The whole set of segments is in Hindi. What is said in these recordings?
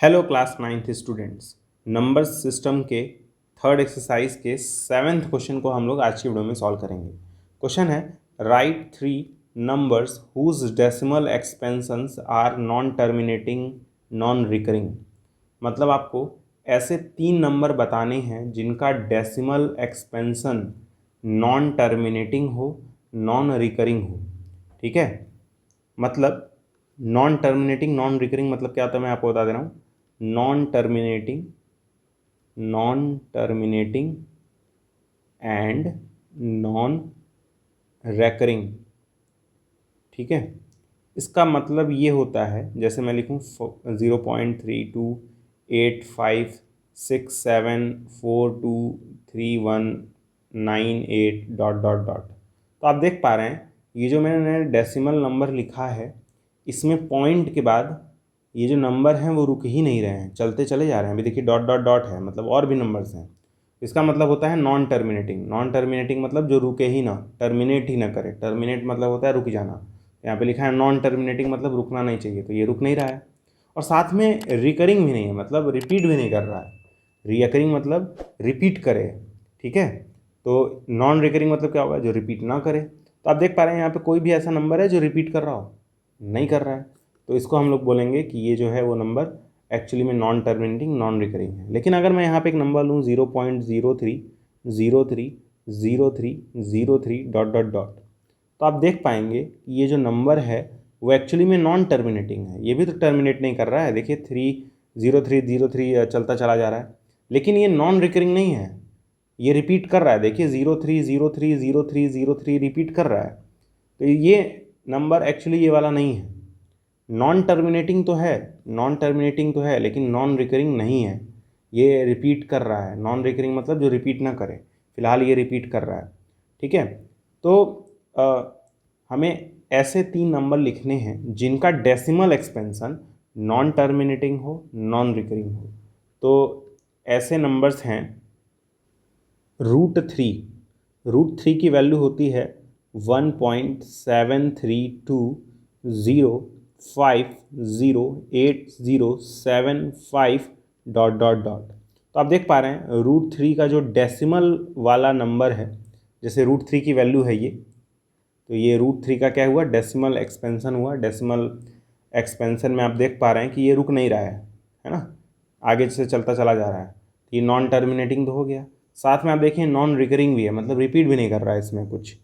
Hello class ninth students, number system के थर्ड एक्सरसाइज के सेवेंथ क्वेश्चन को हम लोग आज की वीडियो में सॉल्व करेंगे। क्वेश्चन है write three numbers whose decimal expansions are non terminating non recurring. मतलब आपको ऐसे तीन नंबर बताने हैं जिनका डेसिमल एक्सपेंशन नॉन टर्मिनेटिंग हो, नॉन रिकरिंग हो। ठीक है, मतलब नॉन टर्मिनेटिंग नॉन रिकरिंग मतलब क्या होता है मैं आपको बता दे रहा हूँ। Non terminating and non recurring. ठीक है, इसका मतलब ये होता है, जैसे मैं लिखूँ 0.328567423198 डॉट डॉट डॉट। तो आप देख पा रहे हैं ये जो मैंने डेसिमल नंबर लिखा है, इसमें पॉइंट के बाद ये जो नंबर हैं वो रुक ही नहीं रहे हैं, चलते चले जा रहे हैं। अभी देखिए डॉट डॉट डॉट है, मतलब और भी नंबर्स हैं। इसका मतलब होता है नॉन टर्मिनेटिंग। नॉन टर्मिनेटिंग मतलब जो रुके ही ना, टर्मिनेट ही ना करे। टर्मिनेट मतलब होता है रुक जाना। यहाँ पे लिखा है नॉन टर्मिनेटिंग मतलब रुकना नहीं चाहिए, तो ये रुक नहीं रहा है। और साथ में रिकरिंग भी नहीं है, मतलब रिपीट भी नहीं कर रहा है। रिकरिंग मतलब रिपीट करे। ठीक है, तो नॉन रिकरिंग मतलब क्या होगा, जो रिपीट ना करे। तो आप देख पा रहे हैं यहाँ पे कोई भी ऐसा नंबर है जो रिपीट कर रहा हो, नहीं कर रहा है। तो इसको हम लोग बोलेंगे कि ये जो है वो नंबर एक्चुअली में नॉन टर्मिनेटिंग नॉन रिकरिंग है। लेकिन अगर मैं यहाँ पे एक नंबर लूँ 0.03030303 डॉट डॉट डॉट, तो आप देख पाएंगे कि ये जो नंबर है वो एक्चुअली में नॉन टर्मिनेटिंग है। ये भी तो टर्मिनेट नहीं कर रहा है। देखिए 30303 चलता चला जा रहा है, लेकिन ये नॉन रिकरिंग नहीं है, ये रिपीट कर रहा है। देखिए 03030303 रिपीट कर रहा है। तो ये नंबर एक्चुअली ये वाला नहीं है। नॉन टर्मिनेटिंग तो है, नॉन टर्मिनेटिंग तो है, लेकिन नॉन रिकरिंग नहीं है। ये रिपीट कर रहा है। नॉन रिकरिंग मतलब जो रिपीट ना करे। फिलहाल ये रिपीट कर रहा है। ठीक है, तो हमें ऐसे तीन नंबर लिखने हैं जिनका डेसिमल एक्सपेंशन नॉन टर्मिनेटिंग हो, नॉन रिकरिंग हो। तो ऐसे नंबर्स हैं रूट थ्री की वैल्यू होती है 1.7320508075 डॉट डॉट डॉट। तो आप देख पा रहे हैं रूट थ्री का जो डेसिमल वाला नंबर है, जैसे रूट थ्री की वैल्यू है ये, तो ये रूट थ्री का क्या हुआ, डेसिमल एक्सपेंशन हुआ। डेसिमल एक्सपेंशन में आप देख पा रहे हैं कि ये रुक नहीं रहा है ना, आगे से चलता चला जा रहा है। ये नॉन टर्मिनेटिंग तो हो गया, साथ में आप देखिए नॉन रिकरिंग भी है, मतलब रिपीट भी नहीं कर रहा है इसमें कुछ।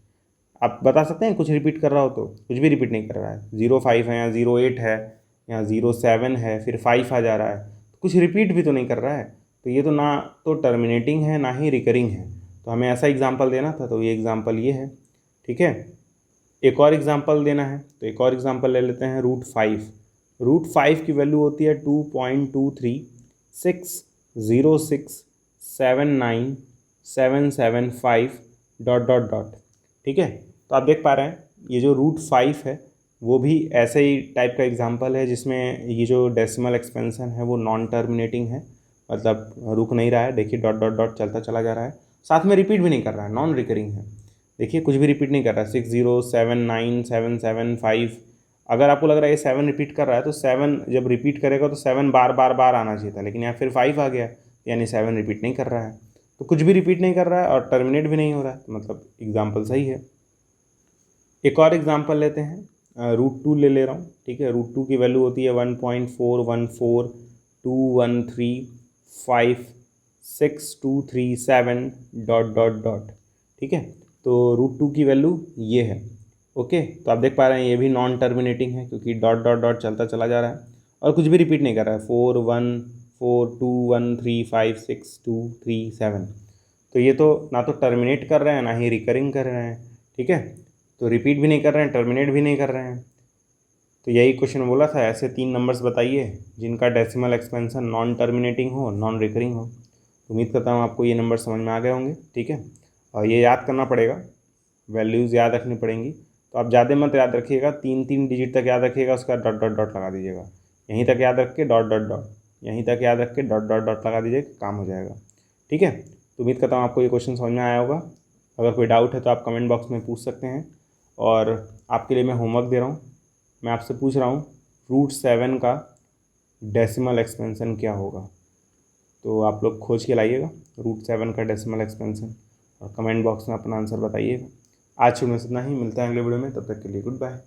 आप बता सकते हैं कुछ रिपीट कर रहा हो तो? कुछ भी रिपीट नहीं कर रहा है। 05 है, यहाँ 08 है, यहाँ 07 है, फिर 5 आ जा रहा है, कुछ रिपीट भी तो नहीं कर रहा है। तो ये तो ना तो टर्मिनेटिंग है ना ही रिकरिंग है। तो हमें ऐसा एग्जाम्पल देना था, तो ये एग्जाम्पल ये है। ठीक है, एक और एग्जाम्पल देना है, तो एक और एग्जाम्पल ले लेते हैं रूट फाइव की वैल्यू होती है 2.2360679775 डॉट डॉट डॉट। ठीक है, तो आप देख पा रहे हैं ये जो रूट फाइव है वो भी ऐसे ही टाइप का एग्जाम्पल है, जिसमें ये जो डेसिमल एक्सपेंशन है वो नॉन टर्मिनेटिंग है, मतलब रुक नहीं रहा है। देखिए डॉट डॉट डॉट चलता चला जा रहा है, साथ में रिपीट भी नहीं कर रहा है, नॉन रिकरिंग है। देखिए कुछ भी रिपीट नहीं कर रहा है। 6079775। अगर आपको लग रहा है ये 7 रिपीट कर रहा है, तो 7 जब रिपीट करेगा तो 7 बार बार बार आना चाहिए था, लेकिन यहाँ फिर 5 आ गया, यानी 7 रिपीट नहीं कर रहा है। तो कुछ भी रिपीट नहीं कर रहा है और टर्मिनेट भी नहीं हो रहा है, तो मतलब एग्जाम्पल सही है। एक और एग्जाम्पल लेते हैं, रूट टू ले रहा हूँ। ठीक है, रूट टू की वैल्यू होती है 1.414213562237 डॉट डॉट डॉट। ठीक है, तो रूट टू की वैल्यू ये है। ओके, तो आप देख पा रहे हैं ये भी नॉन टर्मिनेटिंग है, क्योंकि डॉट डॉट डॉट चलता चला जा रहा है और कुछ भी रिपीट नहीं कर रहा है। 414213562237। तो ये तो ना तो टर्मिनेट कर रहे हैं ना ही रिकरिंग कर रहे हैं। ठीक है, तो रिपीट भी नहीं कर रहे हैं, टर्मिनेट भी नहीं कर रहे हैं। तो यही क्वेश्चन बोला था, ऐसे तीन नंबर्स बताइए जिनका डेसिमल एक्सपेंशन नॉन टर्मिनेटिंग हो, नॉन रिकरिंग हो। उम्मीद करता हूँ आपको ये नंबर समझ में आ गए होंगे। ठीक है, और ये याद करना पड़ेगा, वैल्यूज़ याद रखनी पड़ेंगी। तो आप ज़्यादा मत याद रखिएगा, 3 डिजिट तक याद रखिएगा, उसका डॉट डॉट डॉट लगा दीजिएगा। यहीं तक याद रख के डॉट डॉट डॉट, यहीं तक याद रख के डॉट डॉट डॉट लगा दीजिए, काम हो जाएगा। ठीक है, तो उम्मीद करता हूँ आपको ये क्वेश्चन समझ में आया होगा। अगर कोई डाउट है तो आप कमेंट बॉक्स में पूछ सकते हैं, और आपके लिए मैं होमवर्क दे रहा हूँ। मैं आपसे पूछ रहा हूँ रूट 7 का डेसिमल एक्सपेंशन क्या होगा। तो आप लोग खोज के लाइएगा √7 का डेसिमल एक्सपेंशन और कमेंट बॉक्स में अपना आंसर बताइएगा। आज शुरू में इतना ही, मिलता है अगले वीडियो में, तब तक के लिए गुड बाय।